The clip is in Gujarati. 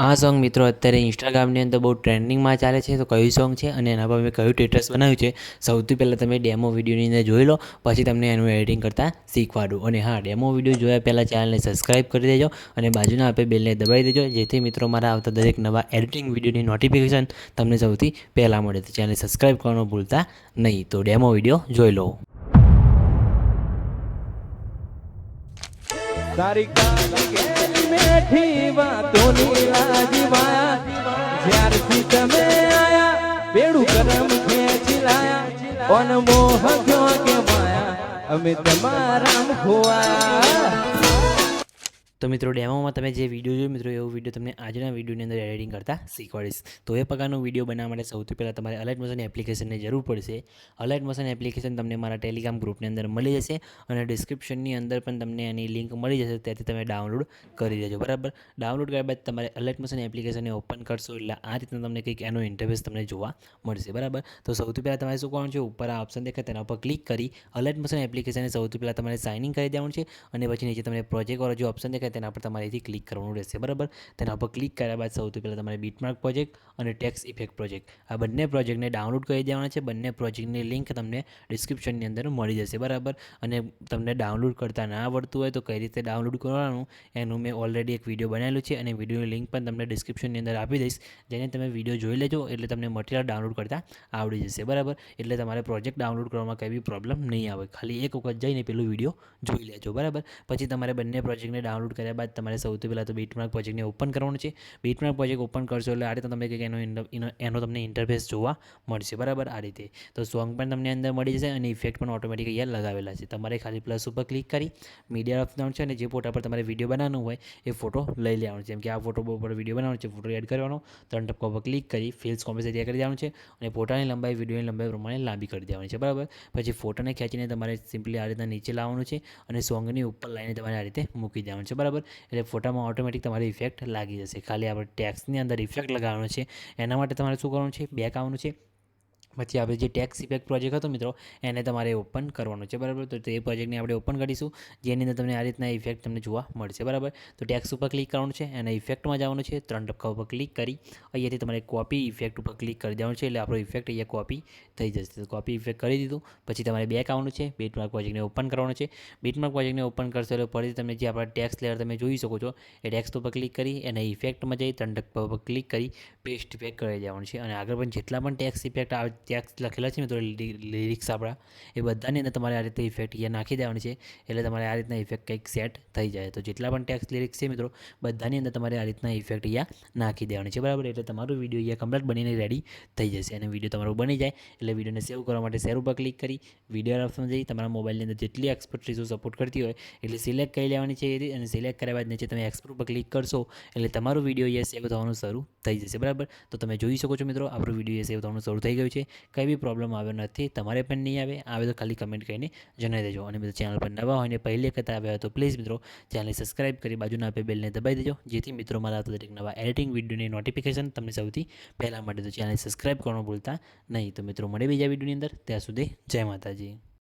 આ સોંગ મિત્રો અત્યારે ઇન્સ્ટાગ્રામની અંદર બહુ ટ્રેન્ડિંગમાં ચાલે છે. તો કયું સોંગ છે અને એના પર મેં કયું સ્ટેટસ બનાવ્યું છે, સૌથી પહેલાં તમે ડેમો વિડીયોની અંદર જોઈ લો, પછી તમને એનું એડિટિંગ કરતાં શીખવાડું. અને હા, ડેમો વિડીયો જોયા પહેલાં ચેનલને સબસ્ક્રાઈબ કરી દેજો અને બાજુના આપે બેલને દબાવી દેજો, જેથી મિત્રો મારા આવતા દરેક નવા એડિટિંગ વિડીયોની નોટિફિકેશન તમને સૌથી પહેલાં મળે. તો ચેનલને સબસ્ક્રાઈબ કરવાનું ભૂલતા નહીં. તો ડેમો વિડીયો જોઈ લો. તારી કાગળની મેઠી વાતોની લાજવાયા, જ્યારથી તમે આયા બેડું કરમ ખેંચી લાયા, ઓન મોહ ગયો કે માયા અમે તમારા ખોવાયા. તો મિત્રો ડેમોમાં તમે જે વિડીયો જોયો મિત્રો, એવો વિડીયો તમને આજના વિડીયોની અંદર એડિટિંગ કરતાં શીખવાડીશ. તો એ પ્રકારનો વિડીયો બનાવવા માટે સૌથી પહેલાં તમારે અલાઇટ મોશન એપ્લિકેશનની જરૂર પડશે. અલાઇટ મોશન એપ્લિકેશન તમને મારા ટેલિગ્રામ ગ્રુપની અંદર મળી જશે અને ડિસ્ક્રિપ્શનની અંદર પણ તમને એની લિંક મળી જશે, ત્યાંથી તમે ડાઉનલોડ કરી દેજો. બરાબર, ડાઉનલોડ કર્યા બાદ તમારે અલાઇટ મોશન એપ્લિકેશનને ઓપન કરશો એટલે આ રીતના તમને કંઈક એનો ઇન્ટરફેસ તમને જોવા મળશે. બરાબર, તો સૌથી પહેલાં તમારે શું કરવાનું છે, ઉપર આ ઓપ્શન દેખાય તેના ઉપર ક્લિક કરી અલાઇટ મોશન એપ્લિકેશનને સૌથી પહેલાં તમારે સાઇન ઇન કરી દેવાનું છે અને પછી નીચે તમને પ્રોજેક્ટવાળો જે ઓપ્શન દેખાય તેના પર તમારે અહીંથી ક્લિક કરવાનું રહેશે. બરાબર, તેના પર ક્લિક કર્યા બાદ સૌથી પહેલાં તમારે બીટમાર્ક પ્રોજેક્ટ અને ટેક્સ ઇફેક્ટ પ્રોજેક્ટ આ બંને પ્રોજેક્ટને ડાઉનલોડ કરી દેવાના છે. બંને પ્રોજેક્ટની લિંક તમને ડિસ્ક્રિપ્શનની અંદર મળી જશે. બરાબર, અને તમને ડાઉનલોડ કરતાં ના આવડતું હોય તો કઈ રીતે ડાઉનલોડ કરવાનું એનું મેં ઓલરેડી એક વિડીયો બનાવેલું છે અને વિડીયોની લિંક પણ તમને ડિસ્ક્રિપ્શનની અંદર આપી દઈશ, જેને તમે વિડીયો જોઈ લેજો એટલે તમને મટીરિયલ ડાઉનલોડ કરતાં આવડી જશે. બરાબર, એટલે તમારે પ્રોજેક્ટ ડાઉનલોડ કરવામાં કંઈ બી પ્રોબ્લેમ નહીં આવે. ખાલી એક વખત જઈને પેલું વિડીયો જોઈ લેજો. બરાબર, પછી તમારે બંને પ્રોજેક્ટને ડાઉનલોડ કર્યા બાદ તમારે સૌથી પહેલાં તો બીટમાર્ક પ્રોજેક્ટને ઓપન કરવાનું છે. બીટમાર્ક પ્રોજેક્ટ ઓપન કરશો એટલે આ રીતે તમને કંઈક એનો તમને ઇન્ટરફેસ જોવા મળશે. બરાબર, આ રીતે તો સોંગ પણ તમને અંદર મળી જશે અને ઇફેક્ટ પણ ઓટોમેટિક અહીંયા લગાવેલા છે. તમારે ખાલી પ્લસ ઉપર ક્લિક કરી મીડિયા આપવાનું છે અને જે ફોટા પર તમારે વિડીયો બનાવવાનું હોય એ ફોટો લઈ લેવાનો છે. જેમ કે આ ફોટો પર વિડીયો બનાવવાનો છે, ફોટો એડ કરવાનો, 3 ટપકા પર ક્લિક કરી ફિલ્સ કોમ્પ્રેસ એરિયા કરી દેવાનું છે અને ફોટાની લંબાઈ વિડીયોની લંબાઈ પ્રમાણે લાંબી કરી દેવાની છે. બરાબર, પછી ફોટોને ખેંચીને તમારે સિમ્પલી આ રીતના નીચે લાવવાનું છે અને સોંગની ઉપર લાઈને તમારે આ રીતે મૂકી દેવાનું છે. બરાબર, એટલે ફોટામાં ઓટોમેટિક તમારી ઇફેક્ટ લાગી જશે. ખાલી આપણે ટેક્સની અંદર ઇફેક્ટ લગાવવાનો છે, એના માટે તમારે શું કરવાનું છે, બેક આવવાનું છે. પછી આપણે જે ટેક્સ ઇફેક્ટ પ્રોજેક્ટ હતો મિત્રો, એને તમારે ઓપન કરવાનો છે. બરાબર, તો તે પ્રોજેક્ટને આપણે ઓપન કરીશું, જેની અંદર તમને આ રીતના ઇફેક્ટ તમને જોવા મળશે. બરાબર, તો ટેક્સ ઉપર ક્લિક કરવાનું છે અને ઇફેક્ટમાં જવાનું છે, 3 ટપકા ઉપર ક્લિક કરી અહીંયાથી તમારે કોપી ઇફેક્ટ ઉપર ક્લિક કરી દેવાનું છે એટલે આપણો ઇફેક્ટ અહીંયા કોપી થઈ જશે. તો કોપી ઇફેક્ટ કરી દીધું પછી તમારે બેક આવવાનું છે, બીટમાર્ક પ્રોજેક્ટને ઓપન કરવાનો છે. બીટમાર્ક પ્રોજેક્ટને ઓપન કરશો એટલે ફરીથી તમે જે આપણા ટેક્સ લેયર તમે જોઈ શકો છો એ ટેક્સ ઉપર ક્લિક કરી અને ઇફેક્ટમાં જઈ 3 ટપકા ઉપર ક્લિક કરી પેસ્ટ ઇફેક્ટ કરી દેવાનું છે અને આગળ પણ જેટલા પણ ટેક્સ ઇફેક્ટ ટેક્સ લખેલા છે મિત્રો, લિરિક્સ આપણા, એ બધાની અંદર તમારે આ રીતે ઇફેક્ટ અહીંયા નાખી દેવાની છે એટલે તમારે આ રીતના ઇફેક્ટ કંઈક સેટ થઈ જાય. તો જેટલા પણ ટેક્સ લિરિક્સ છે મિત્રો, બધાની અંદર તમારે આ રીતના ઇફેક્ટ અહીંયા નાખી દેવાની છે. બરાબર, એટલે તમારું વિડીયો અહીંયા કમ્પ્લીટ બનીને રેડી થઈ જશે અને વિડીયો તમારો બની જાય એટલે વિડીયોને સેવ કરવા માટે શેર ઉપર ક્લિક કરી વિડીયો ઓપ્શનમાં જઈ તમારા મોબાઈલની અંદર જેટલી એક્સપોર્ટ રીઝો સપોર્ટ કરતી હોય એટલે સિલેક્ટ કરી લેવાની છે અને સિલેક્ટ કર્યા બાદ નીચે તમે એક્સપોર્ટ ઉપર ક્લિક કરશો એટલે તમારો વિડીયો અહીંયા સેવ થવાનું શરૂ થઈ જશે. બરાબર, તો તમે જોઈ શકો છો મિત્રો, આપણો વિડીયો સેવ થવાનું શરૂ થઈ ગયું છે. કંઈ બી પ્રોબ્લેમ આવ્યો નથી, તમારે પણ નહીં આવે તો ખાલી કમેન્ટ કરીને જણાવી દેજો. અને મિત્રો ચેનલ પર નવા હોય ને પહેલી વખત આવ્યા હોય તો પ્લીઝ મિત્રો ચેનલને સબસ્ક્રાઈબ કરી બાજુના આપે બેલને દબાવી દેજો, જેથી મિત્રો મારા આવતા દરેક નવા એડિટિંગ વિડીયોની નોટિફિકેશન તમને સૌથી પહેલાં મળે. તો ચેનલને સબસ્ક્રાઈબ કરવાનું ભૂલતા નહીં. તો મિત્રો મળે બીજા વિડીયોની અંદર, ત્યાં સુધી જય માતાજી.